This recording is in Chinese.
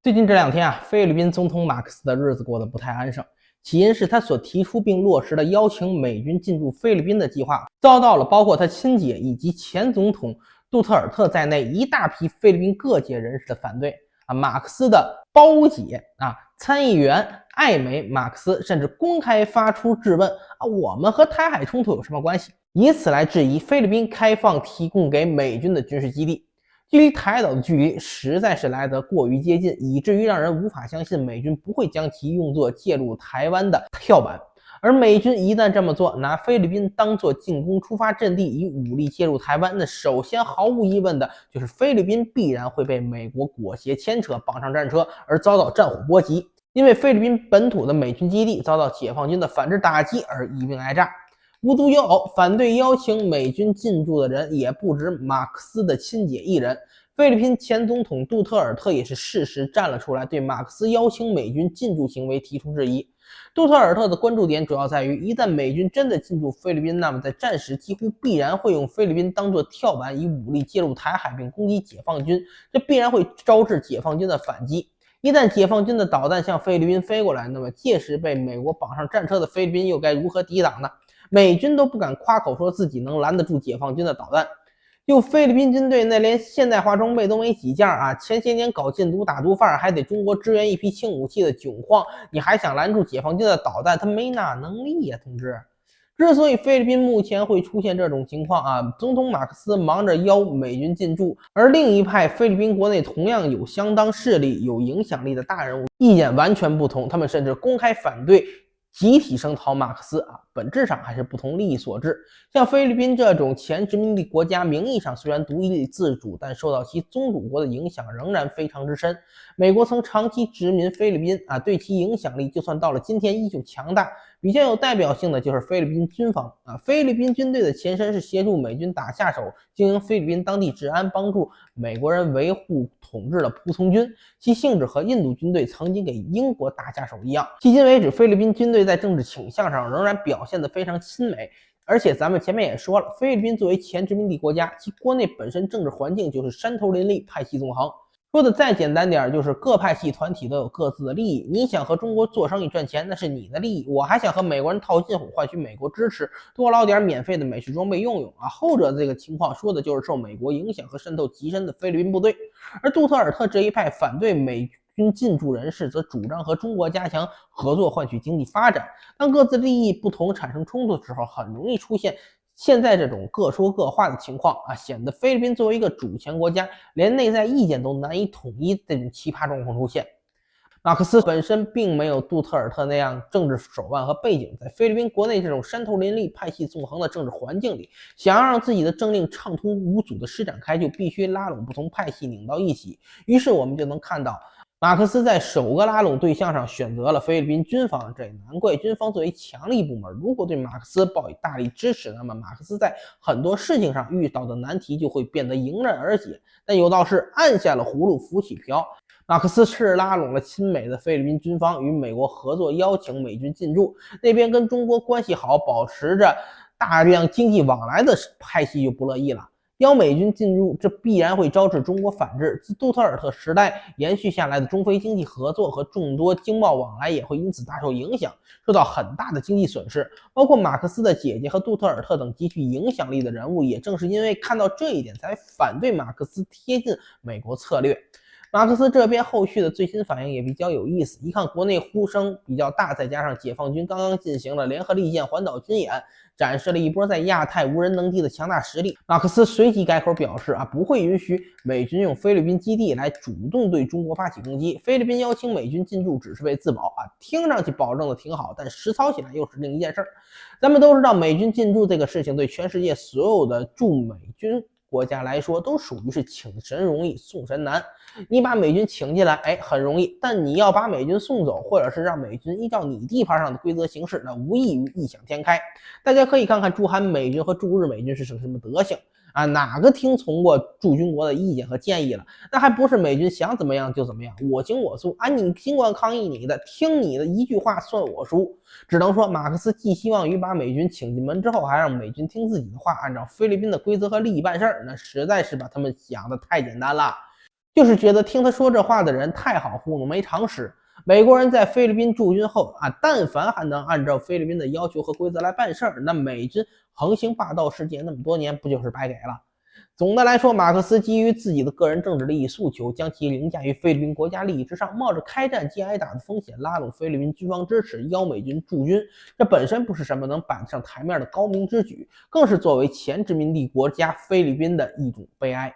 最近这两天菲律宾总统马克思的日子过得不太安生，起因是他所提出并落实的邀请美军进驻菲律宾的计划，遭到了包括他亲姐以及前总统杜特尔特在内一大批菲律宾各界人士的反对。马克思的胞姐参议员艾美·马克思甚至公开发出质问我们和台海冲突有什么关系？以此来质疑菲律宾开放提供给美军的军事基地。距离台岛的距离实在是来得过于接近，以至于让人无法相信美军不会将其用作介入台湾的跳板。而美军一旦这么做，拿菲律宾当作进攻出发阵地，以武力介入台湾，那首先毫无疑问的就是菲律宾必然会被美国裹挟牵扯，绑上战车，而遭到战火波及。因为菲律宾本土的美军基地遭到解放军的反制打击而一并挨炸。无独有偶，反对邀请美军进驻的人也不止马克思的亲姐一人。菲律宾前总统杜特尔特也是适时站了出来，对马克思邀请美军进驻行为提出质疑。杜特尔特的关注点主要在于，一旦美军真的进驻菲律宾，那么在战时几乎必然会用菲律宾当作跳板，以武力介入台海并攻击解放军，这必然会招致解放军的反击。一旦解放军的导弹向菲律宾飞过来，那么届时被美国绑上战车的菲律宾又该如何抵挡呢？美军都不敢夸口说自己能拦得住解放军的导弹。就菲律宾军队那连现代化装备都没几件前些年搞禁毒打毒贩还得中国支援一批轻武器的窘况，你还想拦住解放军的导弹，他没那能力呀，同志。之所以菲律宾目前会出现这种情况总统马克思忙着邀美军进驻，而另一派菲律宾国内同样有相当势力、有影响力的大人物意见完全不同，他们甚至公开反对集体声讨马克思本质上还是不同利益所致。像菲律宾这种前殖民地国家，名义上虽然独立自主，但受到其宗主国的影响仍然非常之深。美国曾长期殖民菲律宾对其影响力就算到了今天依旧强大。比较有代表性的就是菲律宾军方菲律宾军队的前身是协助美军打下手，经营菲律宾当地治安，帮助美国人维护统治的仆从军，其性质和印度军队曾经给英国打下手一样。迄今为止，菲律宾军队在政治倾向上仍然表现得非常亲美。而且咱们前面也说了，菲律宾作为前殖民地国家，其国内本身政治环境就是山头林立，派系纵横。说的再简单点，就是各派系团体都有各自的利益。你想和中国做生意赚钱，那是你的利益；我还想和美国人套近乎，换取美国支持，多捞点免费的美式装备用用后者这个情况说的就是受美国影响和渗透极深的菲律宾部队。而杜特尔特这一派反对美军进驻人士则主张和中国加强合作，换取经济发展。当各自利益不同产生冲突的时候，很容易出现现在这种各说各话的情况显得菲律宾作为一个主权国家，连内在意见都难以统一，这种奇葩状况出现。马克思本身并没有杜特尔特那样政治手腕和背景，在菲律宾国内这种山头林立、派系纵横的政治环境里，想要让自己的政令畅通无阻地施展开，就必须拉拢不同派系拧到一起。于是我们就能看到，马克思在首个拉拢对象上选择了菲律宾军方，这也难怪军方作为强力部门，如果对马克思抱以大力支持，那么马克思在很多事情上遇到的难题就会变得迎刃而解。但有道是按下了葫芦浮起瓢，马克思是拉拢了亲美的菲律宾军方，与美国合作，邀请美军进驻。那边跟中国关系好，保持着大量经济往来的派系就不乐意了。邀美军进入，这必然会招致中国反制。自杜特尔特时代延续下来的中非经济合作和众多经贸往来也会因此大受影响，受到很大的经济损失。包括马克思的姐姐和杜特尔特等极具影响力的人物，也正是因为看到这一点，才反对马克思贴近美国策略。马克思这边后续的最新反应也比较有意思，一看国内呼声比较大，再加上解放军刚刚进行了联合利剑环岛军演，展示了一波在亚太无人能敌的强大实力。马克思随即改口表示不会允许美军用菲律宾基地来主动对中国发起攻击，菲律宾邀请美军进驻只是为自保听上去保证的挺好，但实操起来又是另一件事儿。咱们都知道，美军进驻这个事情对全世界所有的驻美军国家来说都属于是请神容易送神难。你把美军请进来很容易，但你要把美军送走，或者是让美军依照你地盘上的规则行事，那无异于异想天开。大家可以看看驻韩美军和驻日美军是什么德行哪个听从过驻军国的意见和建议了？那还不是美军想怎么样就怎么样，我行我素你尽管抗议你的，听你的一句话算我输。只能说马克思寄希望于把美军请进门之后，还让美军听自己的话，按照菲律宾的规则和利益办事儿，那实在是把他们想的太简单了。就是觉得听他说这话的人太好糊弄，没常识。美国人在菲律宾驻军后但凡还能按照菲律宾的要求和规则来办事儿，那美军横行霸道世界那么多年，不就是白给了？总的来说，马克思基于自己的个人政治利益诉求，将其凌驾于菲律宾国家利益之上，冒着开战即挨打的风险，拉拢菲律宾军方支持，邀美军驻军，这本身不是什么能摆得上台面的高明之举，更是作为前殖民地国家菲律宾的一种悲哀。